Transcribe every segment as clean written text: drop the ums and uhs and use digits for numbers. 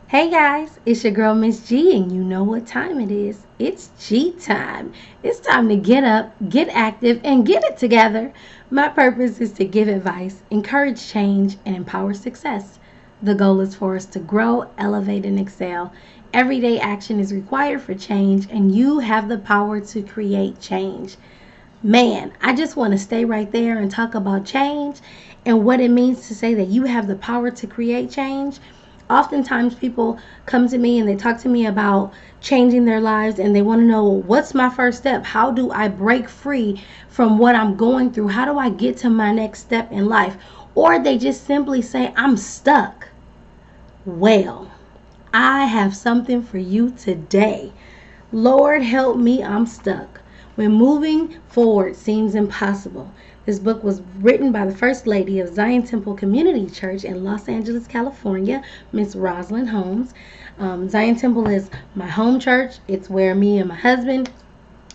Hey guys, it's your girl Miss G, and you know what time it is. It's G time. It's time to get up, get active, and get it together. My purpose is to give advice, encourage change, and empower success. The goal is for us to grow, elevate, and excel. Everyday action is required for change, and you have the power to create change. Man, I just want to stay right there and talk about change and what it means to say that you have the power to create change. Oftentimes, people come to me and they talk to me about changing their lives and they want to know what's my first step? How do I break free from what I'm going through? How do I get to my next step in life? Or they just simply say, I'm stuck. Well, I have something for you today. Lord help me, I'm stuck. When moving forward seems impossible. This book was written by the First Lady of Zion Temple Community Church in Los Angeles, California, Miss Roseland Holmes. Zion Temple is my home church. It's where me and my husband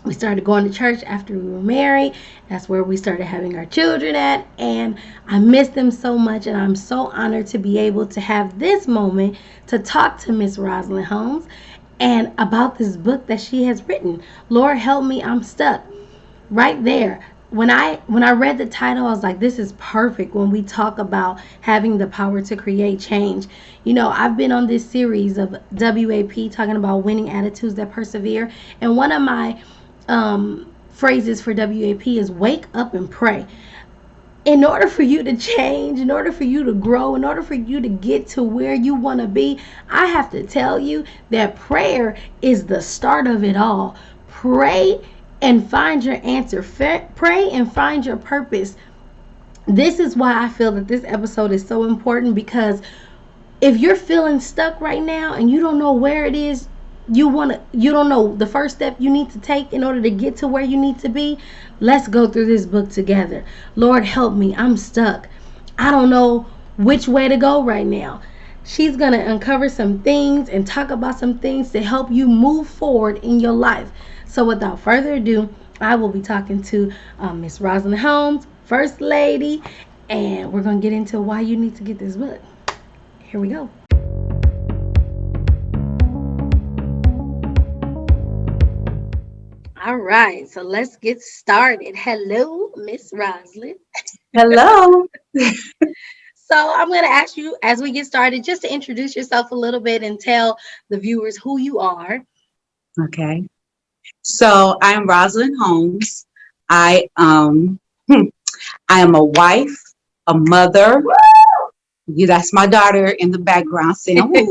we started going to church after we were married. That's where we started having our children at. And I miss them so much. And I'm so honored to be able to have this moment to talk to Miss Roseland Holmes and about this book that she has written. Lord help me, I'm stuck. Right there. When I read the title, I was like, this is perfect when we talk about having the power to create change. You know, I've been on this series of WAP talking about winning attitudes that persevere. And one of my phrases for WAP is wake up and pray. In order for you to change, in order for you to grow, in order for you to get to where you want to be, I have to tell you that prayer is the start of it all. Pray and find your answer. Pray and find your purpose. This is why I feel that this episode is so important because if you're feeling stuck right now and you don't know where it is you don't know the first step you need to take in order to get to where you need to be, let's go through this book together. Lord help me, I'm stuck. I don't know which way to go right now. She's going to uncover some things and talk about some things to help you move forward in your life. So without further ado, I will be talking to Miss Roseland Holmes, First Lady, and we're going to get into why you need to get this book. Here we go. All right, so let's get started. Hello, Miss Roslyn. Hello. So I'm going to ask you as we get started just to introduce yourself a little bit and tell the viewers who you are. Okay. So I'm Roseland Holmes. I I am a wife, a mother. Yeah, that's my daughter in the background saying woo.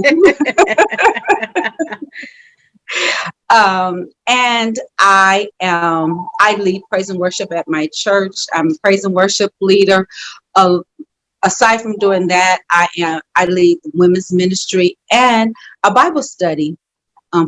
And I lead praise and worship at my church. I'm a praise and worship leader. Uh, Aside from doing that, I lead women's ministry and a Bible study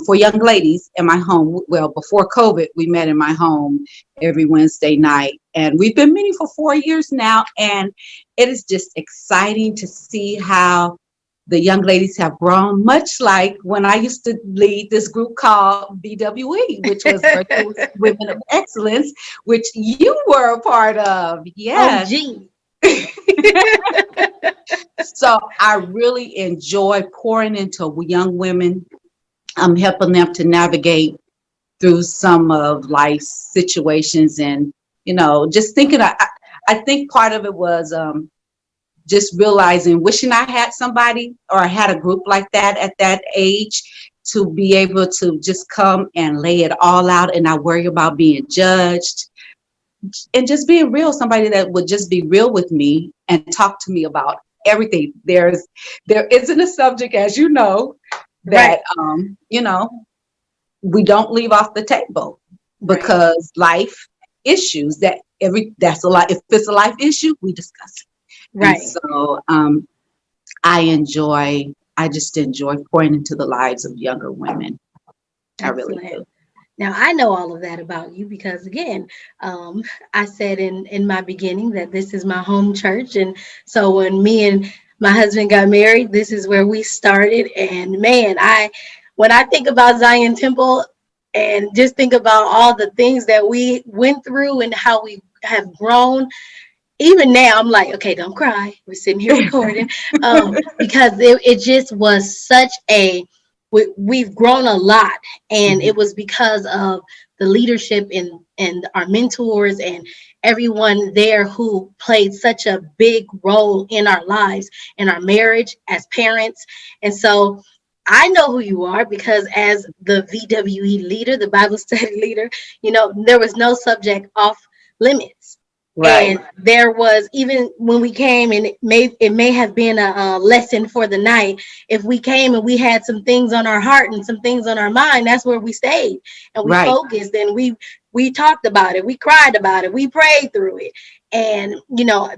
for young ladies in my home. Well, before COVID, we met in my home every Wednesday night. And we've been meeting for 4 years now. And it is just exciting to see how the young ladies have grown, much like when I used to lead this group called BWE, which was Virtuous Women of Excellence, which you were a part of. Yes. OG. So I really enjoy pouring into young women. I'm helping them to navigate through some of life's situations, and just thinking. I think part of it was just realizing, wishing I had somebody or I had a group like that at that age to be able to just come and lay it all out and not worry about being judged, and just being real. Somebody that would just be real with me and talk to me about everything. There isn't a subject, as you know, Right. that we don't leave off the table, Right. because life issues that's a lot. If it's a life issue, we discuss it. And Right. so I just enjoy pouring into the lives of younger women. I really Excellent. do. Now I know all of that about you because again, I said in my beginning that this is my home church, and so when me and my husband got married, this is where we started. And man, I when I think about Zion Temple and just think about all the things that we went through and how we have grown, even now I'm like, okay, don't cry. We're sitting here recording. Because it just was such a we've grown a lot, and Mhm. it was because of the leadership and our mentors and everyone there who played such a big role in our lives, in our marriage, as parents. And so I know who you are because as the VWE leader, the Bible study leader, there was no subject off limits. Right, And there was, even when we came, and it may have been a lesson for the night. If we came and we had some things on our heart and some things on our mind, that's where we stayed and we right. focused, and we talked about it, we cried about it, we prayed through it. And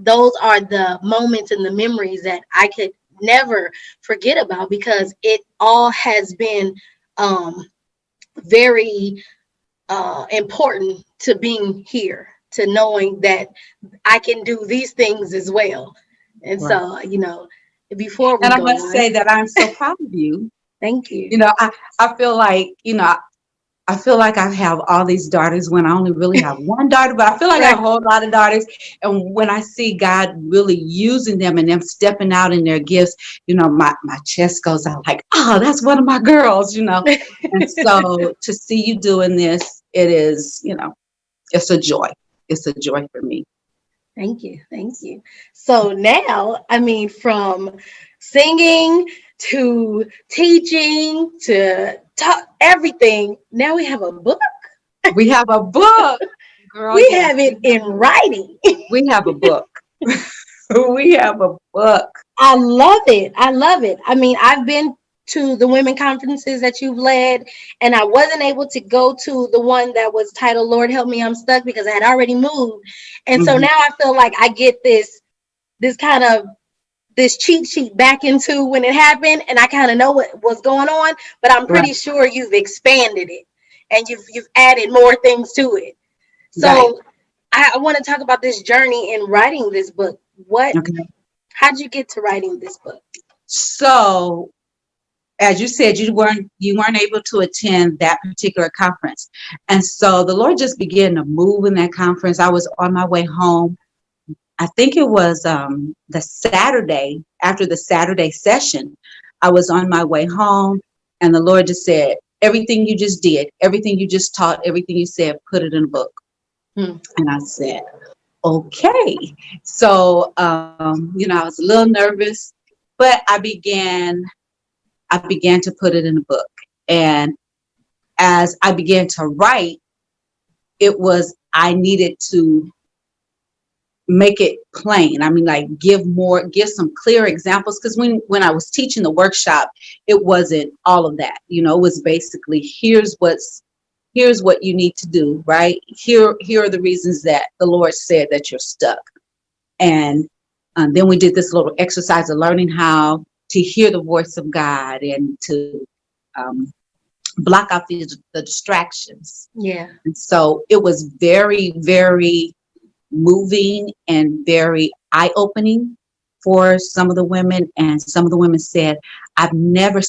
those are the moments and the memories that I could never forget about, because it all has been very important to being here, to knowing that I can do these things as well. And Right. so, before we And I go must say on, that I'm so proud of you. thank you. You know, I feel like, I feel like I have all these daughters when I only really have one daughter, but I feel like I have Right. a whole lot of daughters. And when I see God really using them and them stepping out in their gifts, my chest goes out like, oh, that's one of my girls. And so to see you doing this, it is, it's a joy. It's a joy for me. Thank you. Thank you. So now, I mean, from singing to teaching to everything, now we have a book. We have a book, girl. We Yes, have it in writing. we have a book. We have a book. I love it. I love it. I mean, I've been to the women conferences that you've led, and I wasn't able to go to the one that was titled Lord Help Me, I'm Stuck, because I had already moved. And so Mhm. now I feel like I get this kind of this cheat sheet back into when it happened, and I kind of know what was going on, but I'm Right, pretty sure you've expanded it and you've added more things to it. right. So I want to talk about this journey in writing this book. Okay. How'd you get to writing this book? So, as you said, you weren't able to attend that particular conference, and so the Lord just began to move in that conference. I was on my way home. I think it was the Saturday after the Saturday session. I was on my way home, and the Lord just said, "Everything you just did, everything you just taught, everything you said, put it in a book." Hmm. And I said, "Okay." So, I was a little nervous, but I began to put it in a book. And as I began to write, I needed to make it plain. I mean, like give some clear examples. Because when I was teaching the workshop, it wasn't all of that. It was basically here's what you need to do, right? Here are the reasons that the Lord said that you're stuck. And then we did this little exercise of learning how to hear the voice of God and to um, block out the distractions. Yeah. And so it was very, very moving and very eye-opening for some of the women. And some of the women said, I've never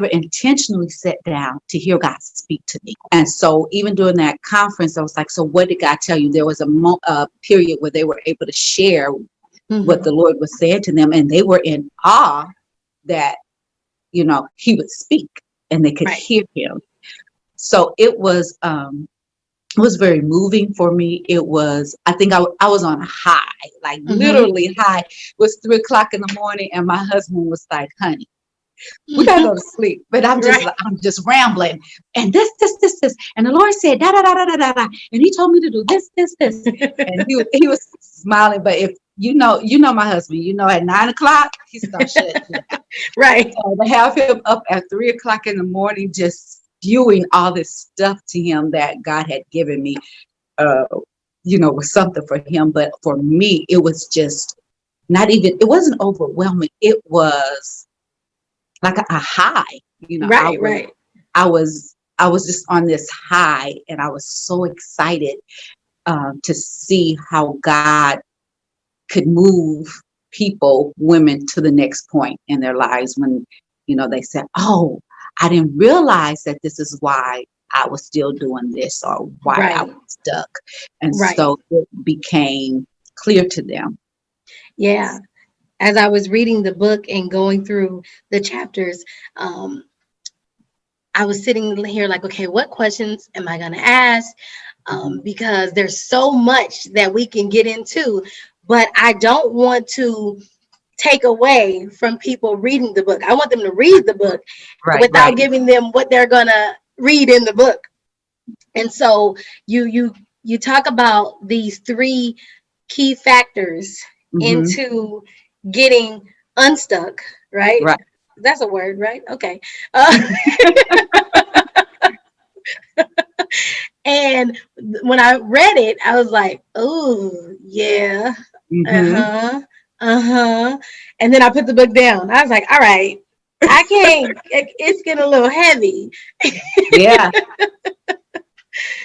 intentionally sat down to hear God speak to me. And so even during that conference, I was like, so what did God tell you? There was a period where they were able to share what Hmm. the Lord was saying to them, and they were in awe that, he would speak and they could Right. hear him. So it was very moving for me. I think I was on a high, like Hmm. literally high. It was 3 o'clock in the morning, and my husband was like, honey, we gotta go to sleep. But Right. I'm just rambling. And this. And the Lord said, da, da, da, da, da, da, da. And he told me to do this. And he was smiling. But if you know my husband, at 9 o'clock, he's gonna shut it down. Right. So to have him up at 3 o'clock in the morning, just spewing all this stuff to him that God had given me, uh, was something for him. But for me, it was just it wasn't overwhelming. It was like a high. I Right. was, Right. I was just on this high, and I was so excited to see how God could move women to the next point in their lives when, they said, "Oh, I didn't realize that this is why I was still doing this or why I was Right. stuck. And Right. so it became clear to them. Yeah. As I was reading the book and going through the chapters, um, I was sitting here like, okay, what questions am I going to ask? Mhm. Because there's so much that we can get into, but I don't want to take away from people reading the book. I want them to read the book Right, without right. giving them what they're going to read in the book. And so you talk about these three key factors Hmm. into getting unstuck, right? Right. That's a word, right? Okay. Uh, and when I read it, I was like, oh, yeah. Hmm. Uh-huh. Uh-huh. And then I put the book down. I was like, all right, I can't, it's getting a little heavy Yeah.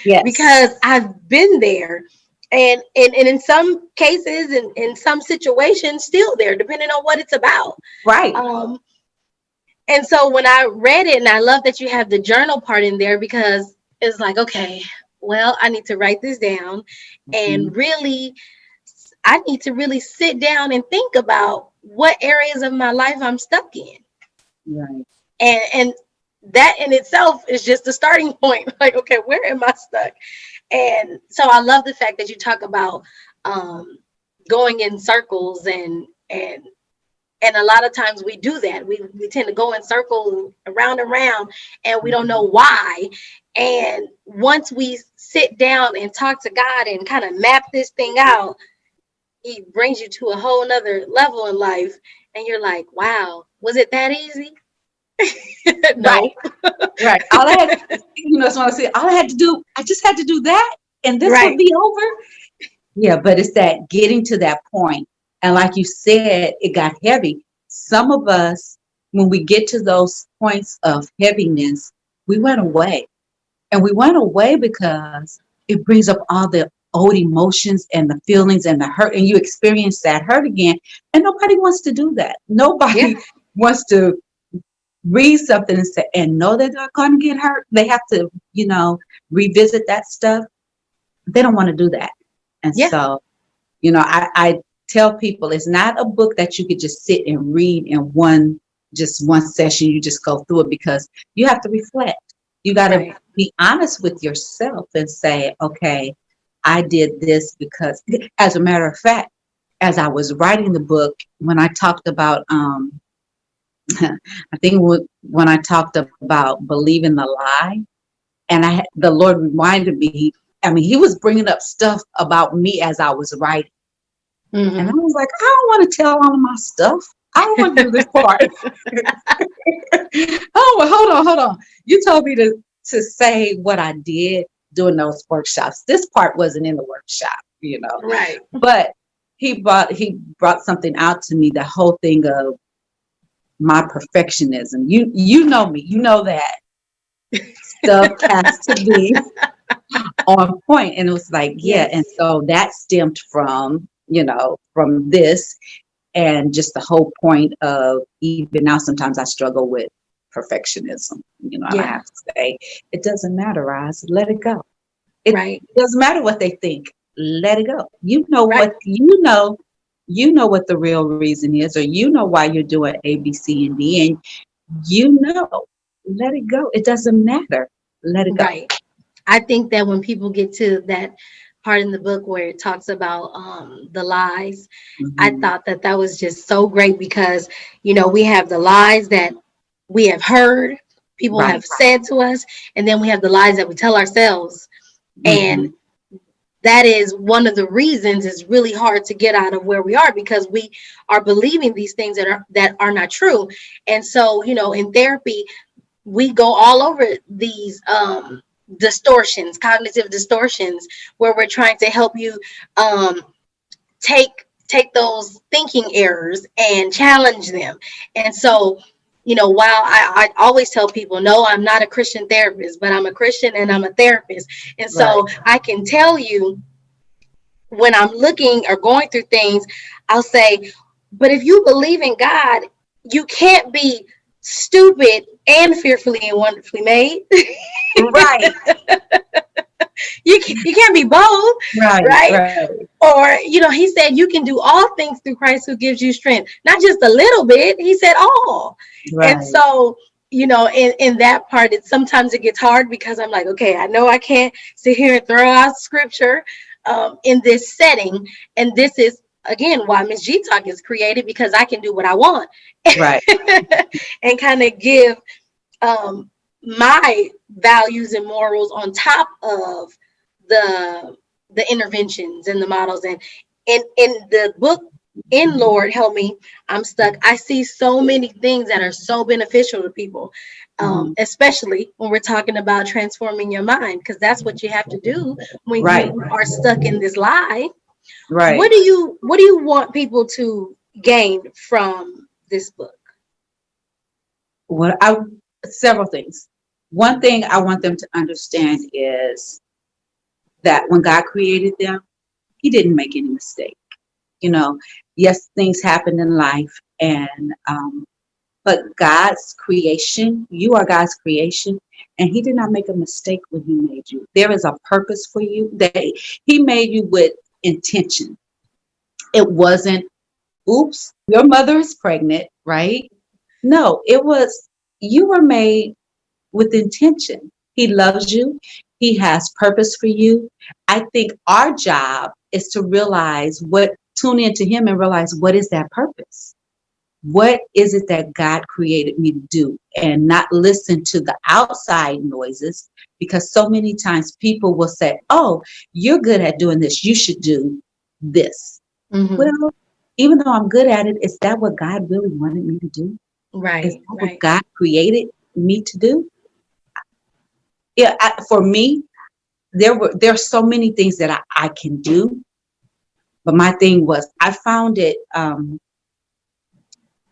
Yes. because I've been there. And in some cases and in some situations, still there, depending on what it's about. Right. Um, and so when I read it, and I love that you have the journal part in there because it's like, okay, well, I need to write this down Mhm. and really, I need to really sit down and think about what areas of my life I'm stuck in. Right. And that in itself is just the starting point. Like, okay, where am I stuck? And so I love the fact that you talk about um, going in circles and a lot of times we do that. We tend to go in circles around and around and we don't know Mhm. why. And once we sit down and talk to God and kind of map this thing out, he brings you to a whole nother level in life. And you're like, wow, was it that easy? Right. No. Right. All I had, that's what I say. All I had to do, I just had to do that, and this would Right. be over. Yeah, but it's that getting to that point. And like you said, it got heavy. Some of us, when we get to those points of heaviness, we went away. And we went away because it brings up all the old emotions and the feelings and the hurt, and you experience that hurt again. And nobody wants to do that. Yeah. Nobody wants to read something and say and know that they're going to get hurt. They have to, revisit that stuff. They don't want to do that. And Yeah. so, I tell people it's not a book that you could just sit and read in one session. You just go through it because you have to reflect. You got to Right. be honest with yourself and say, okay, I did this because, as a matter of fact, as I was writing the book, when I talked about, I think when I talked about believing the lie, and the Lord reminded me. I mean, He was bringing up stuff about me as I was writing. And I Mm-hmm. was like, I don't want to tell all of my stuff. I don't want to do this part. Oh, well, hold on. You told me to say what I did during those workshops. This part wasn't in the workshop. Right. But he brought something out to me, the whole thing of my perfectionism. You know me, you know that stuff has to be on point. And it was like, yeah. And Yes. so that stemmed from this. And just the whole point of, even now, sometimes I struggle with perfectionism, and I have Yeah. to say, it doesn't matter, Roz, let it go. It Right. doesn't matter what they think. Let it go. Right. You know what the real reason is, or you know why you're doing A, B, C, and D, and let it go. It doesn't matter. Let it go. Right. I think that when people get to that part in the book where it talks about the lies, I Hmm. thought that that was just so great because, we have the lies that we have heard, people have Right. said to us, and then we have the lies that we tell ourselves. And Hmm. that is one of the reasons it's really hard to get out of where we are because we are believing these things that are not true. And so, in therapy, we go all over these distortions, cognitive distortions, where we're trying to help you um, take those thinking errors and challenge them. And so, while I always tell people, no, I'm not a Christian therapist, but I'm a Christian and I'm a therapist. And Right. so I can tell you when I'm looking or going through things, I'll say, but if you believe in God, you can't be stupid and fearfully and wonderfully made. Right. You can't be both, Right, right? right, Or, he said you can do all things through Christ who gives you strength. Not just a little bit. He said all. And right, so, in that part, sometimes it gets hard because I'm like, okay, I know I can't sit here and throw out scripture in this setting. And this is, again, why Miss G Talk is created, because I can do what I want right. and kind of give um, my values and morals on top of the interventions and the models. And in the book, in Lord Help Me, I'm Stuck, I see so many things that are so beneficial to people, Mhm. especially when we're talking about transforming your mind, because that's what you have to do when Right, you are stuck in this lie. right. What do you want people to gain from this book? What I Several things. One thing I want them to understand is that when God created them, He didn't make any mistake. You know, yes, things happen in life, and but God's creation, you are God's creation, and He did not make a mistake when He made you. There is a purpose for you. That He made you with intention. It wasn't, oops, your mother is pregnant, right? No, it was, you were made with intention. He loves you. He has purpose for you. I think our job is to tune into Him and realize, what is that purpose? What is it that God created me to do? And not listen to the outside noises, because so many times people will say, oh, you're good at doing this. You should do this. Mm-hmm. Well, even though I'm good at it, is that what God really wanted me to do? Is Right, that what right. God created me to do? Yeah, for me, there's so many things that I can do, but my thing was, I found it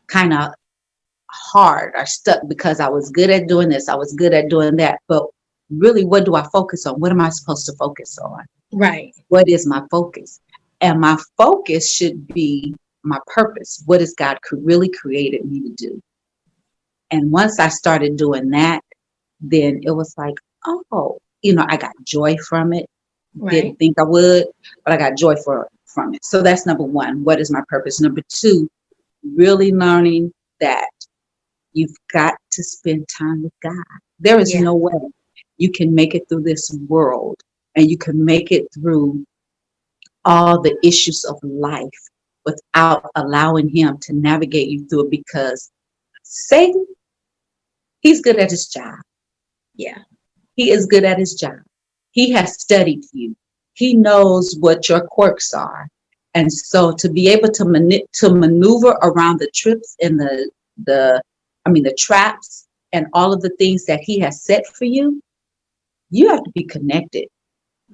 kind of hard or stuck, because I was good at doing this, I was good at doing that, but really, what do I focus on? What am I supposed to focus on? Right. What is my focus? And my focus should be my purpose. What has God really created me to do? And once I started doing that, then it was like, oh, I got joy from it. Didn't Right. think I would, but I got joy from it. So that's number one. What is my purpose? Number two, really learning that you've got to spend time with God. There is Yeah. no way you can make it through this world, and you can make it through all the issues of life without allowing Him to navigate you through it, because Satan, he's good at his job. Yeah. He is good at his job. He has studied you. He knows what your quirks are. And so to be able to maneuver around the trips and the the traps and all of the things that he has set for you, you have to be connected.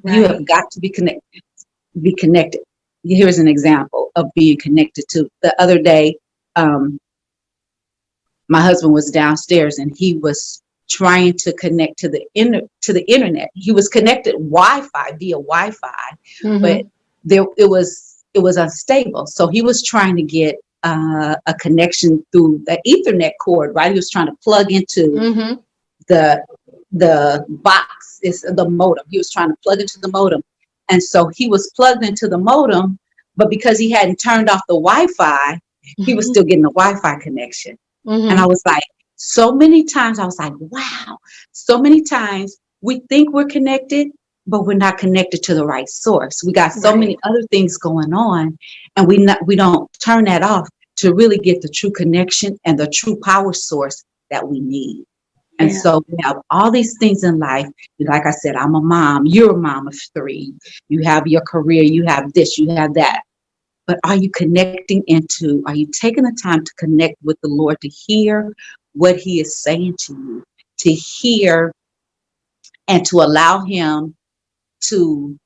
You have Right. got to be connected. Here's an example of being connected to. The other day, um, my husband was downstairs, and he was trying to connect to the internet. He was connected Wi-Fi, via Wi-Fi, but Mm-hmm. it was unstable. So he was trying to get a connection through the Ethernet cord. Right, he was trying to plug into Mm-hmm. the box, is the modem. He was trying to plug into the modem, and so he was plugged into the modem, but because he hadn't turned off the Wi-Fi, he was still getting the Wi-Fi connection. And I Mm-hmm. was like, so many times I was like, wow, so many times we think we're connected, but we're not connected to the right source. We got so Right. many other things going on, and we don't turn that off to really get the true connection and the true power source that we need. And Yeah. so we have all these things in life. Like I said, I'm a mom, you're a mom of three. You have your career, you have this, you have that. But are you taking the time to connect with the Lord, to hear what He is saying to you, to hear and to allow Him to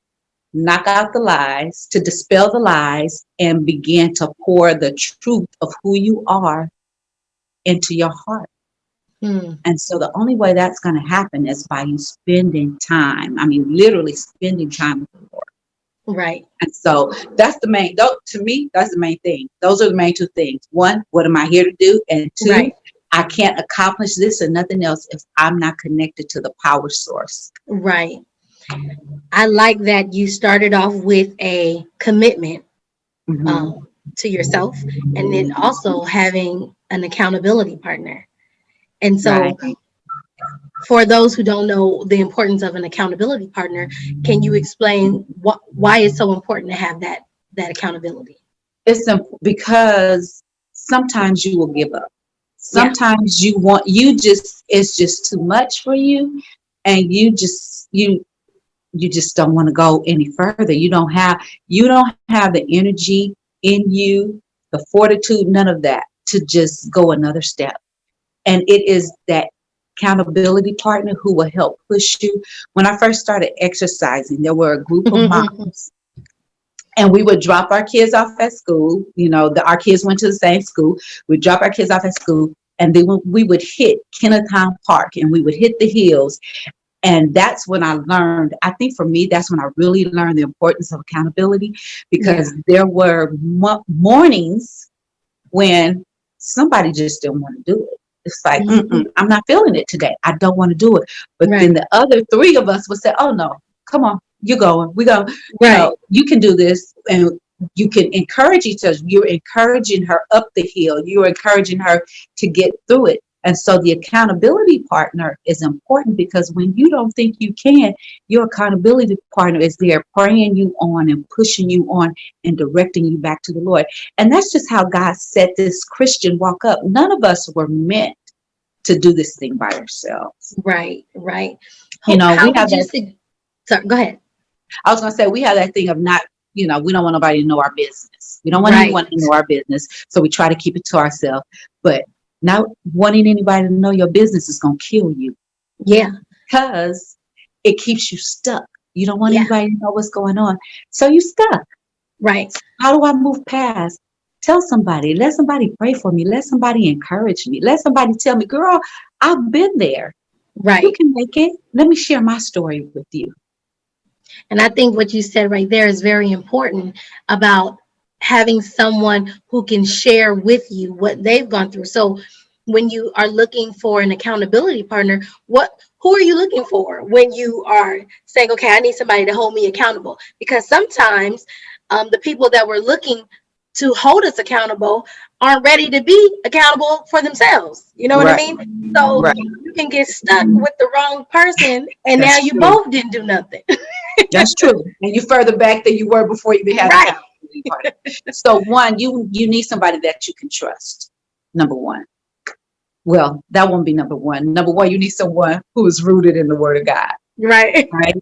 knock out the lies, to dispel the lies, and begin to pour the truth of who you are into your heart? Mm. And so the only way that's going to happen is by you spending time. I mean, literally spending time with the Lord. Right. And so that's the main, to me, that's the main thing. Those are the main two things. One, what am I here to do? And two, Right. I can't accomplish this or nothing else if I'm not connected to the power source. Right. I like that you started off with a commitment Hmm. to yourself, and then also having an accountability partner. And Right. so, for those who don't know the importance of an accountability partner, can you explain why it's so important to have that accountability? Because sometimes you will give up. Yeah. Sometimes it's just too much for you, and you just don't want to go any further. You don't have the energy in you, the fortitude, none of that to just go another step. And it is that accountability partner who will help push you. When I first started exercising, there were a group of moms, and we would drop our kids off at school. Our kids went to the same school. We'd drop our kids off at school, and then we would hit Kennetown Park, and we would hit the hills. And that's when I learned, I think for me, that's when I really learned the importance of accountability, Yeah. because there were mornings when somebody just didn't want to do it. It's like, Mhm. I'm not feeling it today. I don't want to do it. But then Right. the other three of us would say, oh no, come on, you're going. We go, Right. you can do this. And you can encourage each other. You're encouraging her up the hill. You're encouraging her to get through it. And so the accountability partner is important, because when you don't think you can, your accountability partner is there praying you on and pushing you on and directing you back to the Lord. And that's just how God set this Christian walk up. None of us were meant to do this thing by ourselves. Right. Right. We How have would you that. say? Sorry, go ahead. I was going to say, we have that thing of not, we don't want nobody to know our business. We don't want Right. anyone to know our business. So we try to keep it to ourselves. But not wanting anybody to know your business is going to kill you, Yeah. because it keeps you stuck. You don't want Yeah. anybody to know what's going on. So you stuck. Right. How do I move past? Tell somebody. Let somebody pray for me. Let somebody encourage me. Let somebody tell me, girl, I've been there. You Right. can make it. Let me share my story with you. And I think what you said right there is very important about having someone who can share with you what they've gone through. So when you are looking for an accountability partner, who are you looking for when you are saying, okay, I need somebody to hold me accountable? Because sometimes the people that we're looking to hold us accountable aren't ready to be accountable for themselves. You know what I Right. mean? So Right. you can get stuck with the wrong person, and now That's you true. both didn't do nothing. That's true. And you're further back than you were before you had the Right. accountability partner. So one, you need somebody that you can trust. Number one. Well, that won't be number one. Number one, you need someone who is rooted in the Word of God. Right. Right.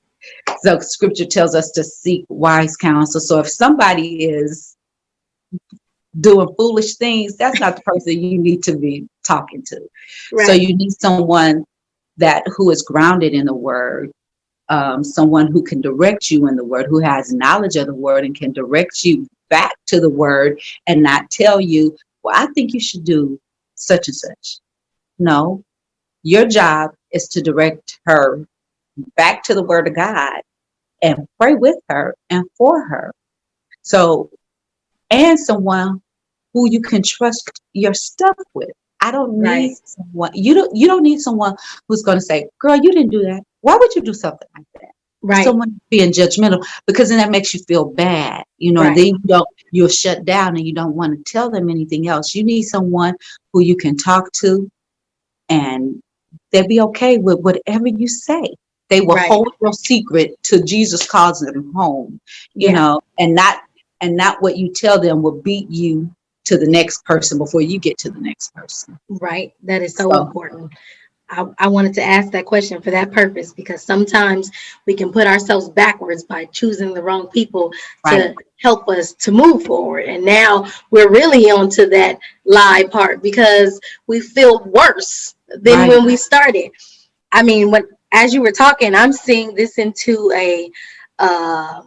So Scripture tells us to seek wise counsel. So if somebody is doing foolish things, that's not the person you need to be talking to. So Right. you need someone that who is grounded in the Word, someone who can direct you in the Word, who has knowledge of the Word and can direct you back to the Word, and not tell you, well, I think you should do such and such. No, your job is to direct her back to the Word of God and pray with her and for her. So, and someone who you can trust your stuff with. I don't need Right. someone, you don't need someone who's going to say, girl, you didn't do that. Why would you do something like that? Right. Someone being judgmental, because then that makes you feel bad, and then Right. you'll shut down and you don't want to tell them anything else. You need someone who you can talk to, and they'll be okay with whatever you say. They will Right. hold your secret till Jesus calls them home, Yeah. and not what you tell them will beat you to the next person before you get to the next person. Right. That is so So, important. I wanted to ask that question for that purpose, because sometimes we can put ourselves backwards by choosing the wrong people right, to help us to move forward. And now we're really onto that lie part because we feel worse than right. when we started. I mean, as you were talking, I'm seeing this into uh,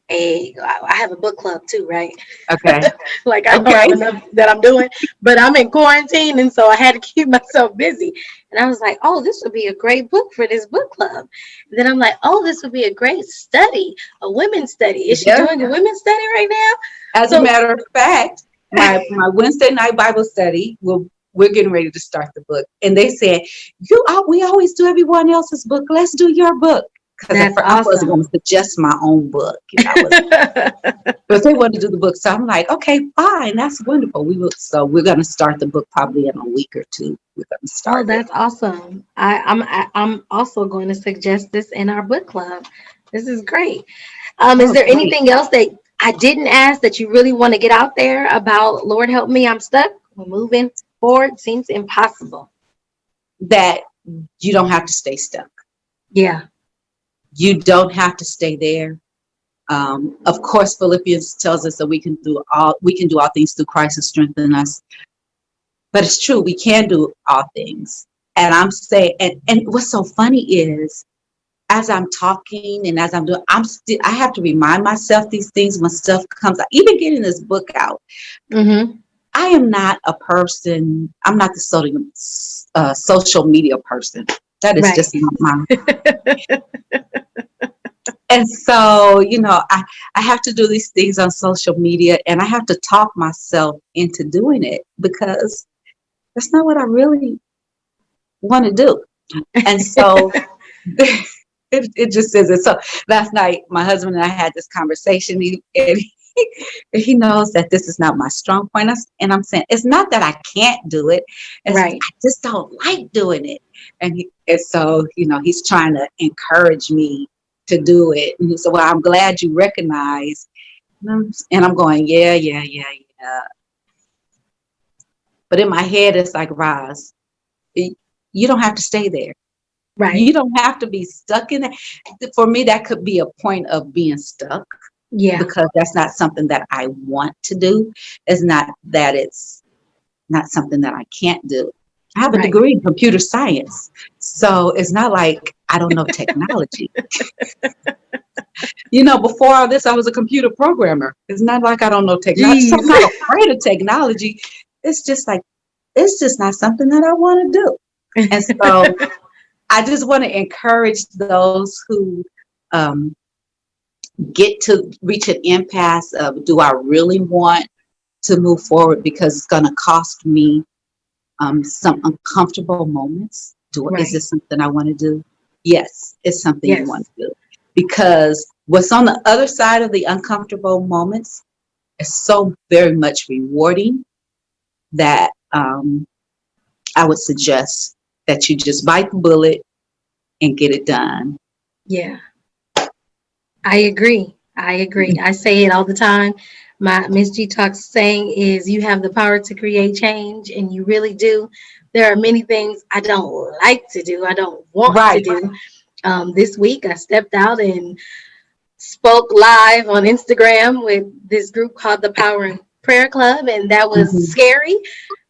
I have a book club too, right? Okay, Like I don't okay. have enough that I'm doing, but I'm in quarantine, and so I had to keep myself busy. And I was like, oh, this would be a great book for this book club. And then I'm like, oh, this would be a great study, a women's study. Is she Yes. doing a women's study right now? As a So matter of fact, my Wednesday night Bible study we're getting ready to start the book, and they said, we always do everyone else's book. Let's do your book. Because at That's first I wasn't going awesome. to suggest my own book. I was, but they wanted to do the book, so I'm like, okay, fine, that's wonderful. We're going to start the book probably in a week or two. We're going to Oh, start it. that's awesome. I'm also going to suggest this in our book club. This is great. Is Oh, there great. anything else that I didn't ask that you really want to get out there about Lord help me, I'm stuck? We're moving forward seems impossible. That you don't have to stay stuck. Yeah, You don't have to stay there. Of course, Philippians tells us that we can do all things through Christ who strengthens us. But it's true, we can do all things. And I'm saying, and what's so funny is, as I'm talking and as I'm doing, I have to remind myself these things when stuff comes out. Even getting this book out, mm-hmm. I am not a person. I'm not the social media person. That is Right. just not my. And so, I have to do these things on social media, and I have to talk myself into doing it because that's not what I really want to do. And so it just says it. So last night, my husband and I had this conversation, and he knows that this is not my strong point. And I'm saying, it's not that I can't do it. Right. I just don't like doing it. And so, he's trying to encourage me to do it. And he said, well, I'm glad you recognize. And I'm going, yeah, yeah, yeah, yeah. But in my head, it's like, Roz, you don't have to stay there. Right. You don't have to be stuck in it. For me, that could be a point of being stuck Yeah. because that's not something that I want to do. It's not that it's not something that I can't do. I have a Right. degree in computer science. So it's not like I don't know technology. Before all this, I was a computer programmer. It's not like I don't know technology. So I'm Jeez. not afraid of technology. It's just like, it's just not something that I want to do. And so I just want to encourage those who get to reach an impasse of, do I really want to move forward because it's going to cost me some uncomfortable moments? Is Right. this something I want to do? Yes, it's something you want Yes. to do. Because what's on the other side of the uncomfortable moments is so very much rewarding that I would suggest that you just bite the bullet and get it done. Yeah. I agree. I agree. I say it all the time. My Miss G Talks saying is you have the power to create change, and you really do. There are many things I don't like to do, I don't want to Right. do. This week, I stepped out and spoke live on Instagram with this group called the Power and Prayer Club, and that was Mhm. scary.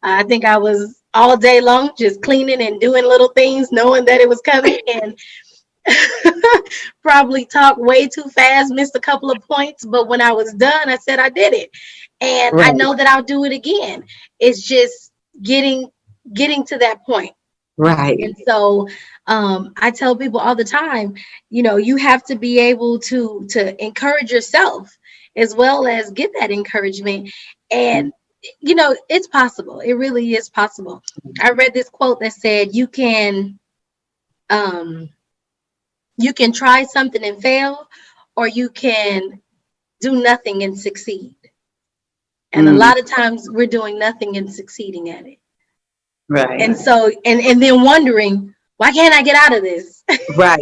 I think I was all day long just cleaning and doing little things, knowing that it was coming, and probably talked way too fast, missed a couple of points, but when I was done, I said I did it. And I Right. know that I'll do it again. It's just getting to that point. Right. And so I tell people all the time, you have to be able to encourage yourself as well as get that encouragement. And it's possible. It really is possible. I read this quote that said um you can try something and fail, or you can do nothing and succeed. And a Mm, lot of times we're doing nothing and succeeding at it. right. And so, and then wondering, why can't I get out of this? Right.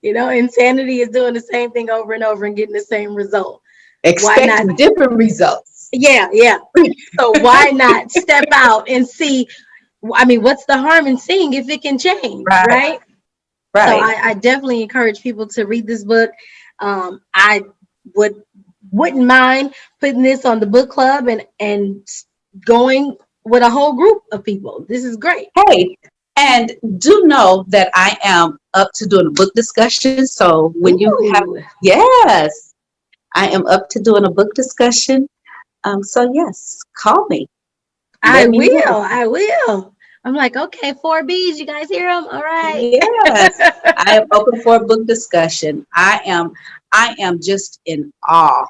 Insanity is doing the same thing over and over and getting the same result. Why not? Expecting different results. Yeah, yeah. So why not step out and see? I mean, what's the harm in seeing if it can change, Right. right? So Right. I definitely encourage people to read this book. I wouldn't mind putting this on the book club and going with a whole group of people. This is great. Hey, and do know that I am up to doing a book discussion. So when you have, Ooh, yes, I am up to doing a book discussion. So yes, call me. I Let me will. know. I will. I'm like, okay, 4Bs. You guys hear them? All right. Yes, I am open for a book discussion. I am just in awe,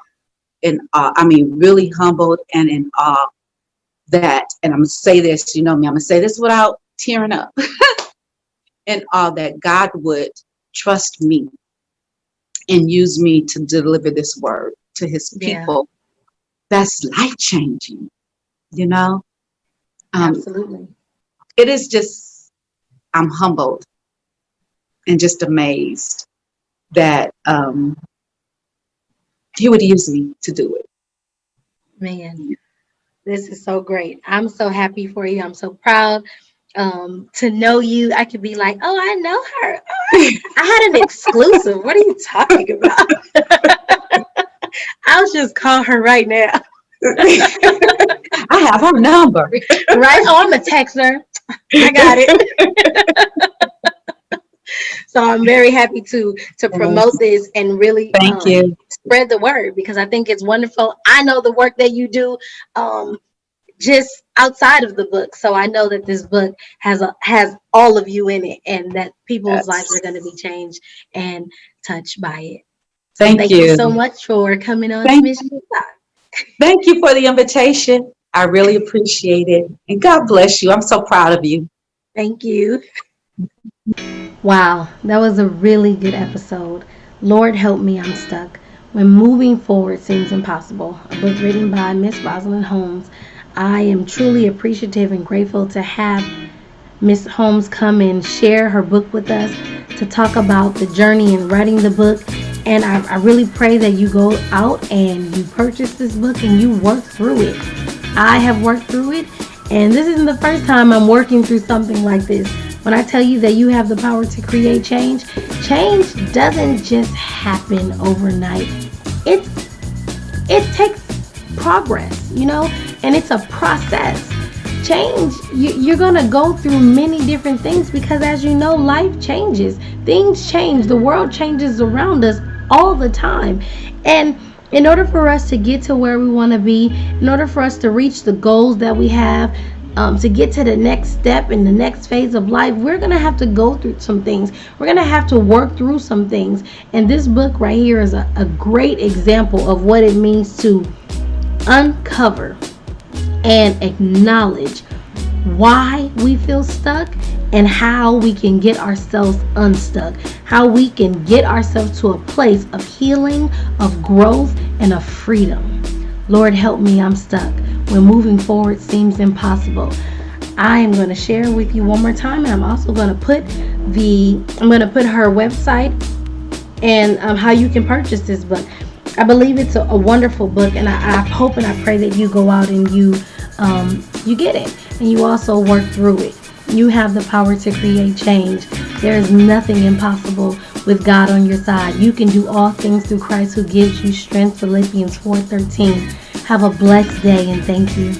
I mean, really humbled and in awe that, and I'm gonna say this, you know me, I'm gonna say this without tearing up, in awe that God would trust me and use me to deliver this word to his Yeah, people, that's life changing, you know? Um, absolutely. it is just, I'm humbled and just amazed that he would use me to do it. Man, this is so great. I'm so happy for you. I'm so proud to know you. I could be like, oh, I know her. I had an exclusive. What are you talking about? I'll just call her right now. I have her number. Right? Oh, I'm a texter. I got it. So I'm very happy to promote this and really Thank you. spread the word because I think it's wonderful. I know the work that you do just outside of the book, so I know that this book has all of you in it, and that people's lives are Yes. going to be changed and touched by it. So Thank thank you so you. much for coming on to Thank, Mission Talk. thank you for the invitation. I really appreciate it. And God bless you. I'm so proud of you. Thank you. Wow, that was a really good episode. Lord help me, I'm stuck. When moving forward seems impossible. A book written by Miss Roseland Holmes. I am truly appreciative and grateful to have Miss Holmes come and share her book with us to talk about the journey in writing the book. And I really pray that you go out and you purchase this book and you work through it. I have worked through it, and this isn't the first time I'm working through something like this. When I tell you that you have the power to create change, change doesn't just happen overnight. It it takes progress, and it's a process. Change, you're gonna go through many different things because, as you know, life changes, things change, the world changes around us all the time. And in order for us to get to where we want to be, in order for us to reach the goals that we have, to get to the next step in the next phase of life, we're going to have to go through some things. We're going to have to work through some things. And this book right here is a great example of what it means to uncover and acknowledge why we feel stuck and how we can get ourselves unstuck, how we can get ourselves to a place of healing, of growth, and of freedom. Lord help me, I'm stuck. When moving forward seems impossible. I am going to share with you one more time, and I'm also going to put her website and how you can purchase this book. I believe it's a wonderful book, and I hope and I pray that you go out and you get it, and you also work through it. You have the power to create change. There is nothing impossible with God on your side. You can do all things through Christ who gives you strength. Philippians 4:13. Have a blessed day, and thank you.